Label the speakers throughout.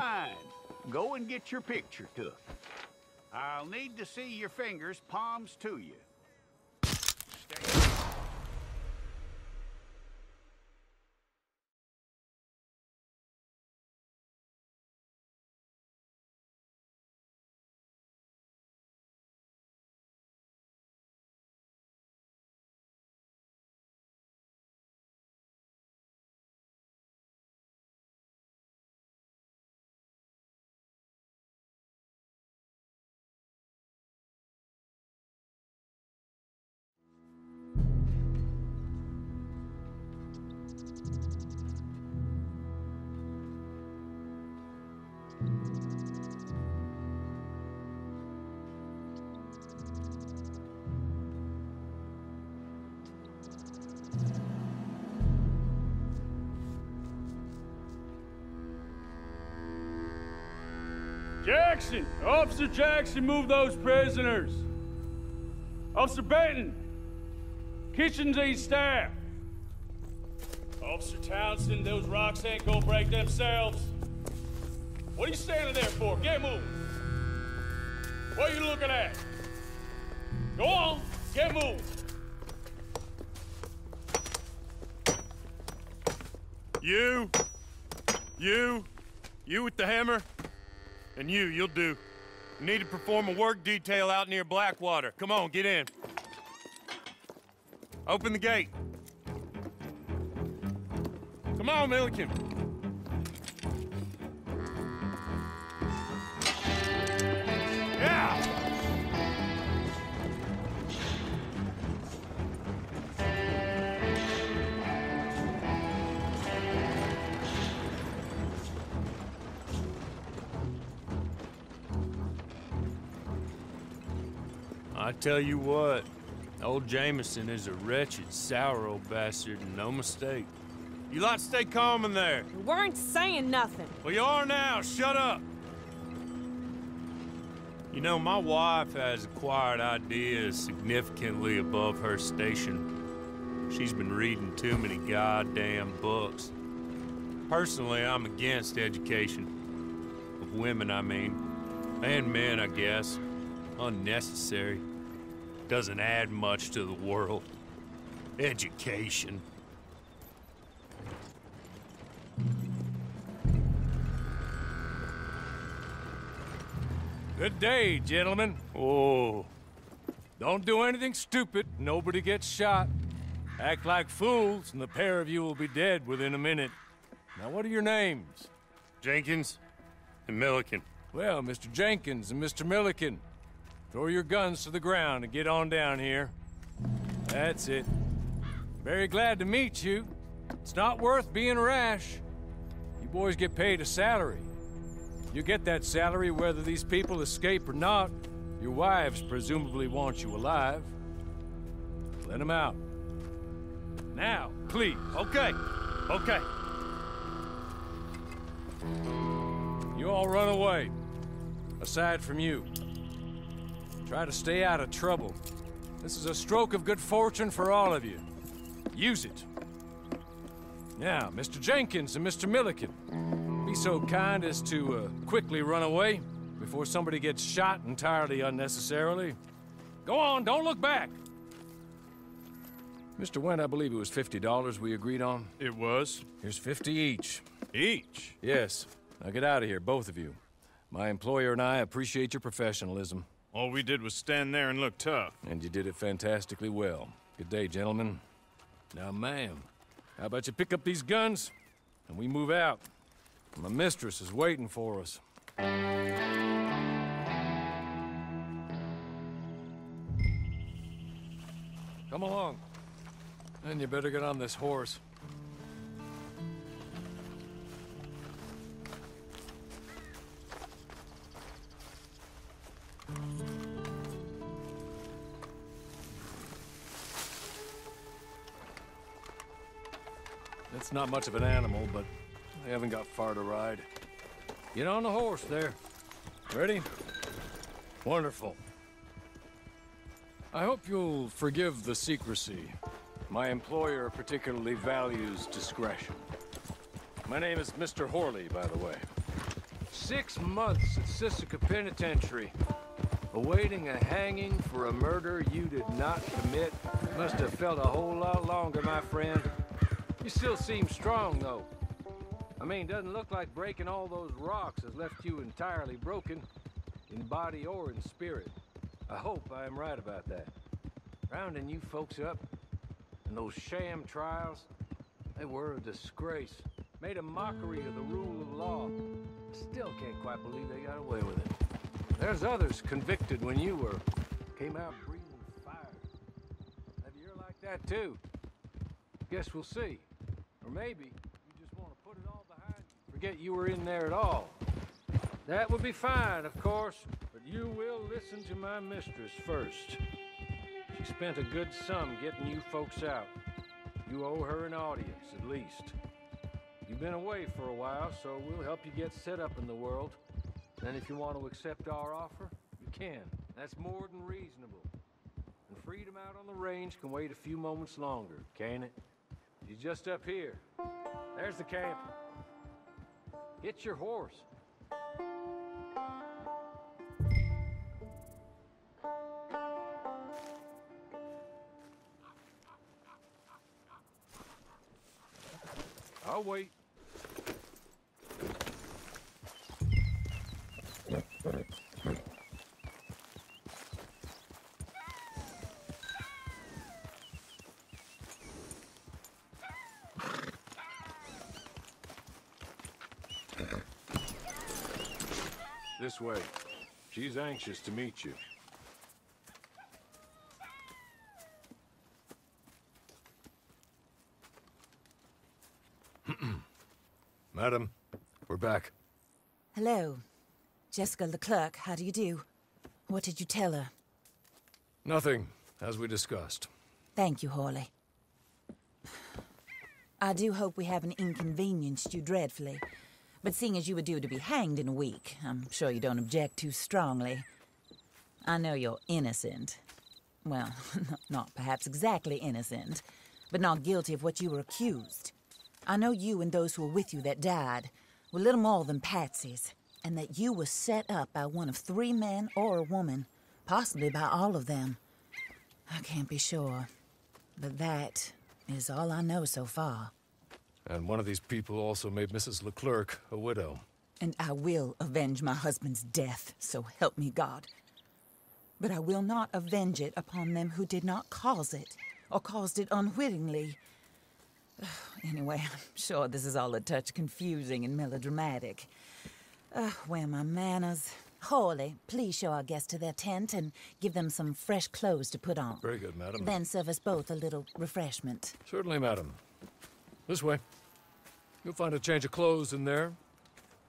Speaker 1: fine. Go and get your picture took. I'll need to see your fingers, palms to you.
Speaker 2: Jackson! Officer Jackson, move those prisoners! Officer Benton! Kitchens aid staff! Officer Townsend, those rocks ain't gonna break themselves. What are you standing there for? Get moving! What are you looking at? Go on, get moving!
Speaker 3: You with the hammer? And you'll do. You need to perform a work detail out near Blackwater. Come on, get in. Open the gate. Come on, Milliken. Yeah! I tell you what, old Jameson is a wretched, sour old bastard, and no mistake. You lot stay calm in there.
Speaker 4: We weren't saying nothing.
Speaker 3: Well, you are now. Shut up. You know, my wife has acquired ideas significantly above her station. She's been reading too many goddamn books. Personally, I'm against education. Of women, I mean. And men, I guess. Unnecessary. Doesn't add much to the world. Education.
Speaker 5: Good day, gentlemen.
Speaker 3: Oh.
Speaker 5: Don't do anything stupid. Nobody gets shot. Act like fools, and the pair of you will be dead within a minute. Now, what are your names?
Speaker 3: Jenkins and Milliken.
Speaker 5: Well, Mr. Jenkins and Mr. Milliken, throw your guns to the ground and get on down here. That's it. Very glad to meet you. It's not worth being rash. You boys get paid a salary. You get that salary whether these people escape or not. Your wives presumably want you alive. Let them out. Now, please.
Speaker 3: Okay. Okay.
Speaker 5: You all run away. Aside from you. Try to stay out of trouble. This is a stroke of good fortune for all of you. Use it. Now, Mr. Jenkins and Mr. Milliken, be so kind as to quickly run away before somebody gets shot entirely unnecessarily. Go on, don't look back. Mr. Wendt, I believe it was $50 we agreed on.
Speaker 3: It was.
Speaker 5: Here's 50 each.
Speaker 3: Each?
Speaker 5: Yes. Now get out of here, both of you. My employer and I appreciate your professionalism.
Speaker 3: All we did was stand there and look tough.
Speaker 5: And you did it fantastically well. Good day, gentlemen. Now, ma'am, how about you pick up these guns and we move out? My mistress is waiting for us. Come along. And you better get on this horse. It's not much of an animal, but they haven't got far to ride. Get on the horse there. Ready? Wonderful. I hope you'll forgive the secrecy. My employer particularly values discretion. My name is Mr. Horley, by the way. 6 months at Sisika Penitentiary, awaiting a hanging for a murder you did not commit. Must have felt a whole lot longer, my friend. You still seem strong, though. I mean, doesn't look like breaking all those rocks has left you entirely broken, in body or in spirit. I hope I am right about that. Rounding you folks up, and those sham trials, they were a disgrace. Made a mockery of the rule of law. Still can't quite believe they got away with it. There's others convicted when you were. Came out breathing fire. Maybe you're like that too. Guess we'll see. Or maybe you just want to put it all behind you. Forget you were in there at all. That would be fine, of course, but you will listen to my mistress first. She spent a good sum getting you folks out. You owe her an audience, at least. You've been away for a while, so we'll help you get set up in the world. Then if you want to accept our offer, you can. That's more than reasonable. And freedom out on the range can wait a few moments longer, can't it? She's just up here. There's the camp. Get your horse. I'll wait. This way. She's anxious to meet you.
Speaker 6: Madam, we're back.
Speaker 7: Hello. Jessica Leclerc, how do you do? What did you tell her?
Speaker 6: Nothing, as we discussed.
Speaker 7: Thank you, Hawley. I do hope we haven't inconvenienced you dreadfully. But seeing as you were due to be hanged in a week, I'm sure you don't object too strongly. I know you're innocent. Well, not perhaps exactly innocent, but not guilty of what you were accused. I know you and those who were with you that died were little more than patsies, and that you were set up by one of 3 men or a woman, possibly by all of them. I can't be sure, but that is all I know so far.
Speaker 6: And one of these people also made Mrs. Leclerc a widow.
Speaker 7: And I will avenge my husband's death, so help me God. But I will not avenge it upon them who did not cause it, or caused it unwittingly. Anyway, I'm sure this is all a touch confusing and melodramatic. Where are my manners? Hawley, please show our guests to their tent and give them some fresh clothes to put on.
Speaker 6: Very good, madam.
Speaker 7: Then serve us both a little refreshment.
Speaker 6: Certainly, madam. This way. You'll find a change of clothes in there,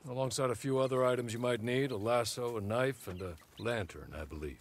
Speaker 6: alongside a few other items you might need, a lasso, a knife, and a lantern, I believe.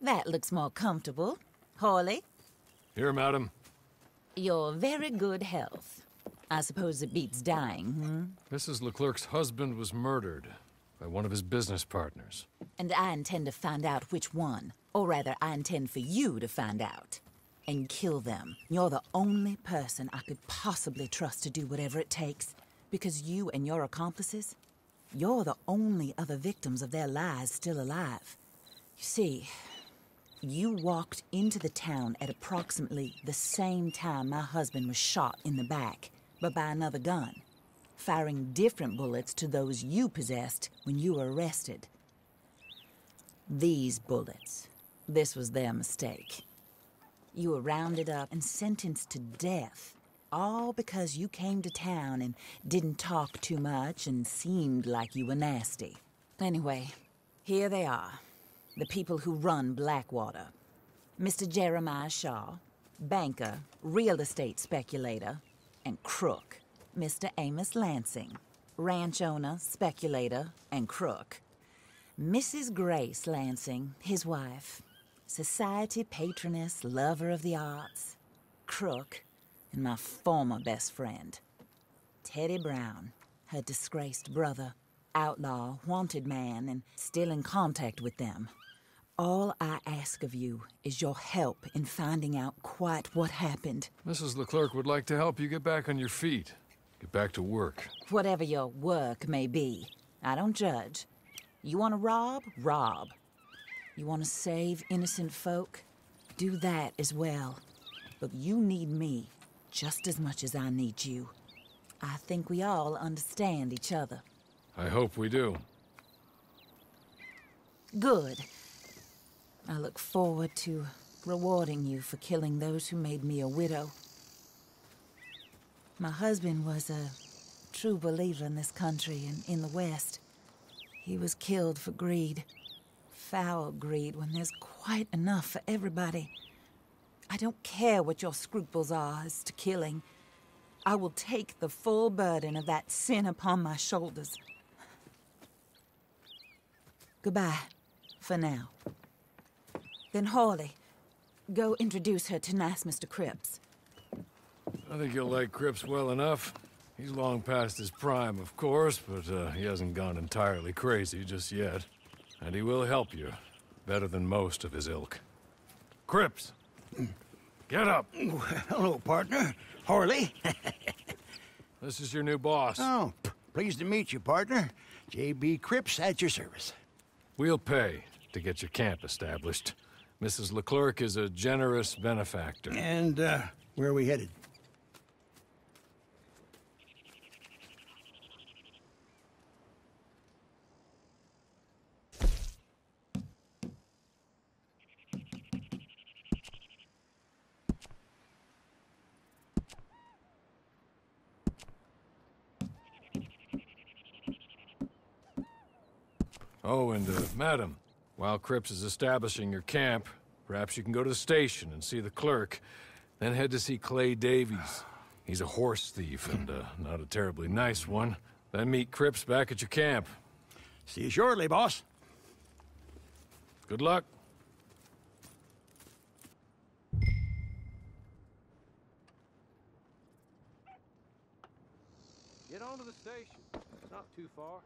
Speaker 7: That looks more comfortable. Hawley,
Speaker 6: Here, madam.
Speaker 7: your very good health. I suppose it beats dying,
Speaker 6: Mrs. Leclerc's husband was murdered by one of his business partners.
Speaker 7: And I intend to find out which one. Or rather, I intend for you to find out. And kill them. You're the only person I could possibly trust to do whatever it takes. Because you and your accomplices, you're the only other victims of their lies still alive. You see, you walked into the town at approximately the same time my husband was shot in the back, but by another gun, firing different bullets to those you possessed when you were arrested. These bullets, this was their mistake. You were rounded up and sentenced to death, all because you came to town and didn't talk too much and seemed like you were nasty. Anyway, here they are, the people who run Blackwater. Mr. Jeremiah Shaw, banker, real estate speculator, and crook. Mr. Amos Lansing, ranch owner, speculator, and crook. Mrs. Grace Lansing, his wife, society patroness, lover of the arts, crook, and my former best friend. Teddy Brown, her disgraced brother, outlaw, wanted man, and still in contact with them. All I ask of you is your help in finding out quite what happened.
Speaker 6: Mrs. Leclerc would like to help you get back on your feet. Get back to work.
Speaker 7: Whatever your work may be, I don't judge. You want to rob? Rob. You want to save innocent folk? Do that as well. But you need me just as much as I need you. I think we all understand each other.
Speaker 6: I hope we do.
Speaker 7: Good. I look forward to rewarding you for killing those who made me a widow. My husband was a true believer in this country and in the West. He was killed for greed. Foul greed when there's quite enough for everybody. I don't care what your scruples are as to killing. I will take the full burden of that sin upon my shoulders. Goodbye, for now. Then Hawley, go introduce her to nice Mr. Cripps.
Speaker 6: I think you'll like Cripps well enough. He's long past his prime, of course, but he hasn't gone entirely crazy just yet. And he will help you, better than most of his ilk. Cripps! Get up!
Speaker 8: Hello, partner. Harley.
Speaker 6: This is your new boss.
Speaker 8: Oh, pleased to meet you, partner. J.B. Cripps at your service.
Speaker 6: We'll pay to get your camp established. Mrs. Leclerc is a generous benefactor.
Speaker 8: And, where are we headed?
Speaker 6: Oh, and, madam, while Cripps is establishing your camp, perhaps you can go to the station and see the clerk, then head to see Clay Davies. He's a horse thief, and, not a terribly nice one. Then meet Cripps back at your camp.
Speaker 8: See you shortly, boss.
Speaker 6: Good luck.
Speaker 5: Get on to the station. It's not too far.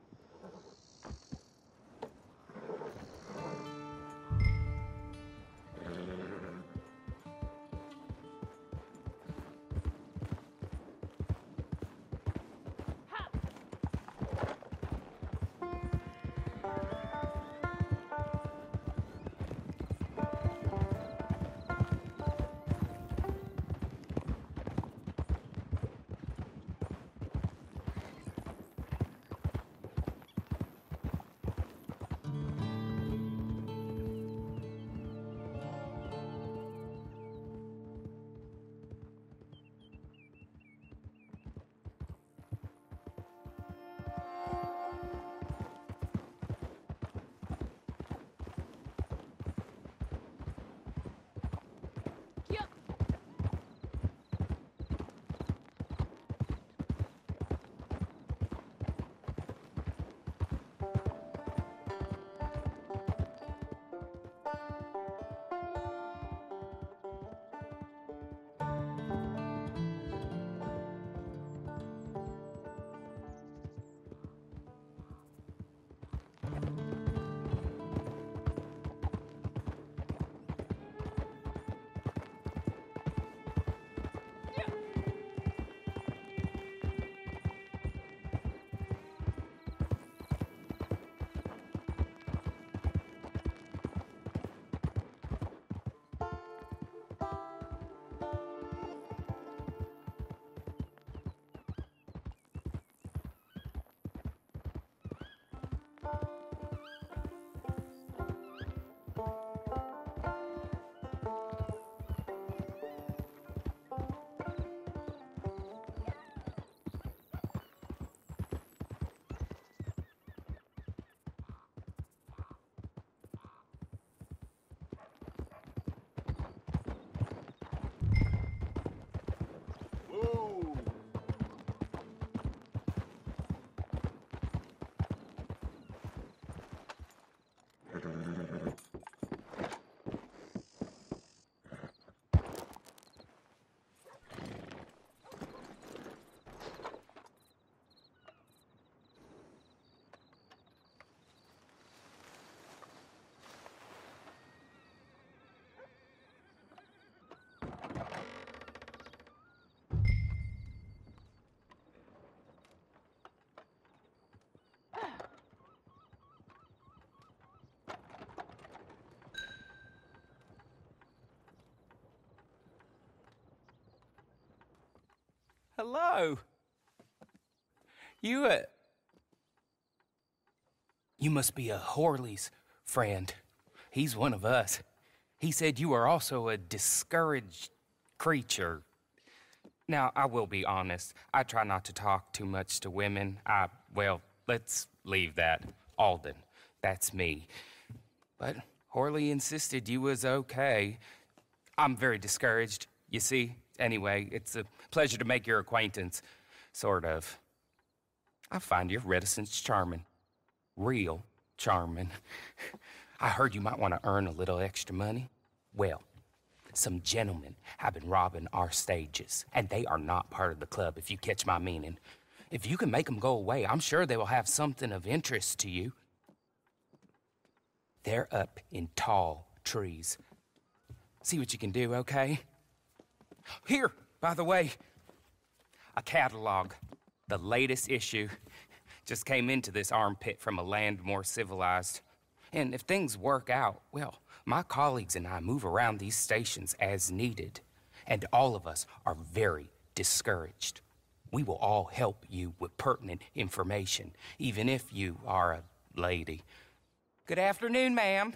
Speaker 9: hello. You must be a Horley's friend. He's one of us. He said you are also a discouraged creature. Now, I will be honest. I try not to talk too much to women. Well, let's leave that. Alden, that's me. But Horley insisted you was okay. I'm very discouraged, you see. Anyway, it's a pleasure to make your acquaintance. Sort of. I find your reticence charming. Real charming. I heard you might want to earn a little extra money. Well, some gentlemen have been robbing our stages, and they are not part of the club, if you catch my meaning. If you can make them go away, I'm sure they will have something of interest to you. They're up in tall trees. See what you can do, okay? Here, by the way, a catalog. The latest issue just came into this armpit from a land more civilized. And if things work out, well, my colleagues and I move around these stations as needed. And all of us are very discouraged. We will all help you with pertinent information, even if you are a lady. Good afternoon, ma'am.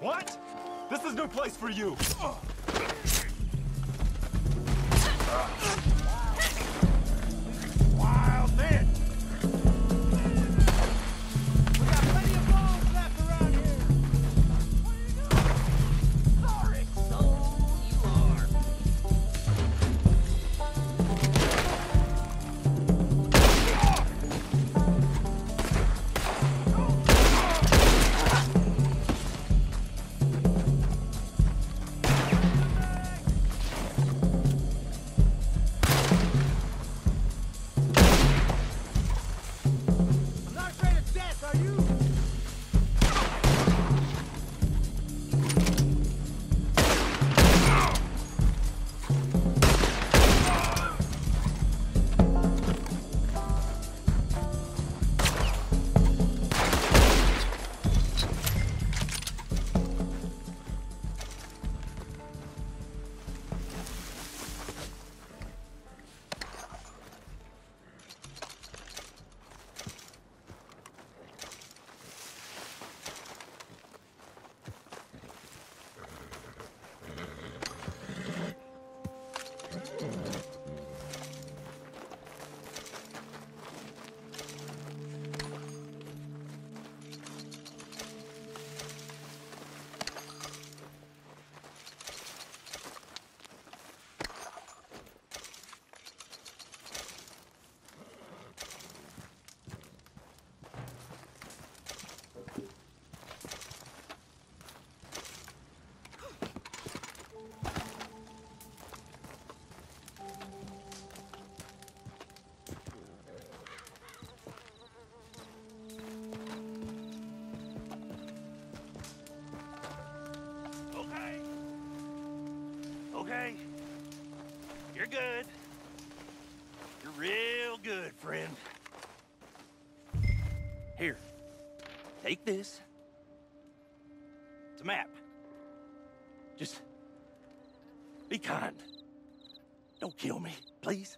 Speaker 10: What? This is no place for you!
Speaker 1: Wild men! We got plenty of bones left around here! What are you doing? Sorry, so you are. I'm not afraid of death, are you? Okay. You're good. You're real good, friend. Here. Take this. It's a map. Just be kind. Don't kill me, please.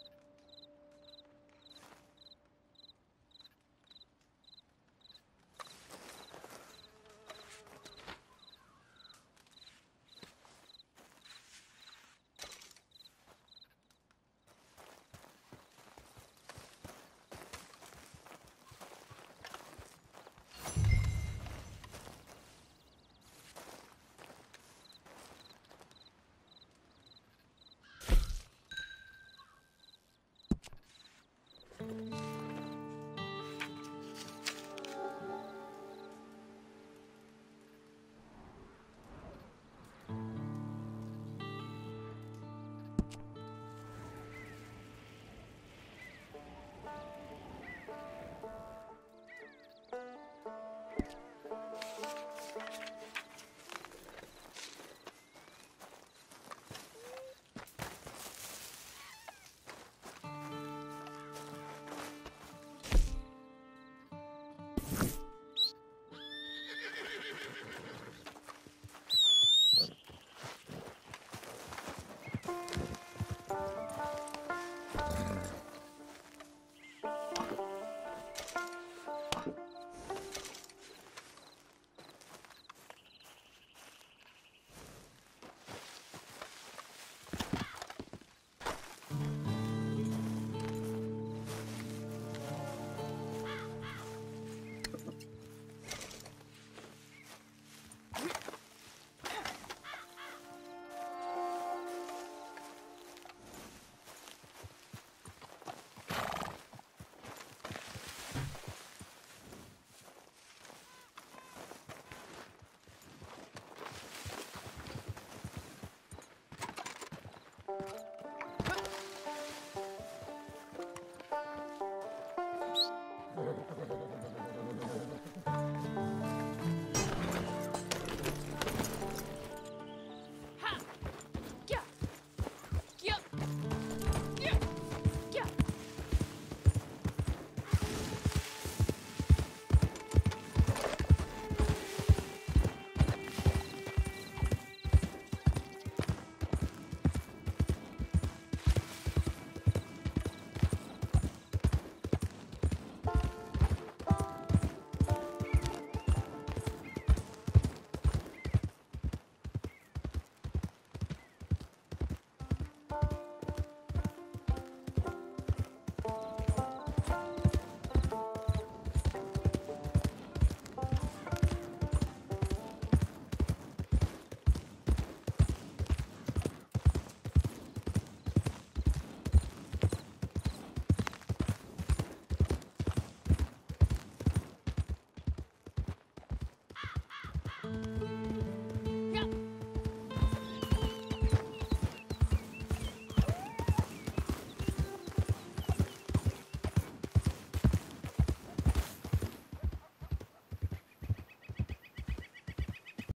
Speaker 11: You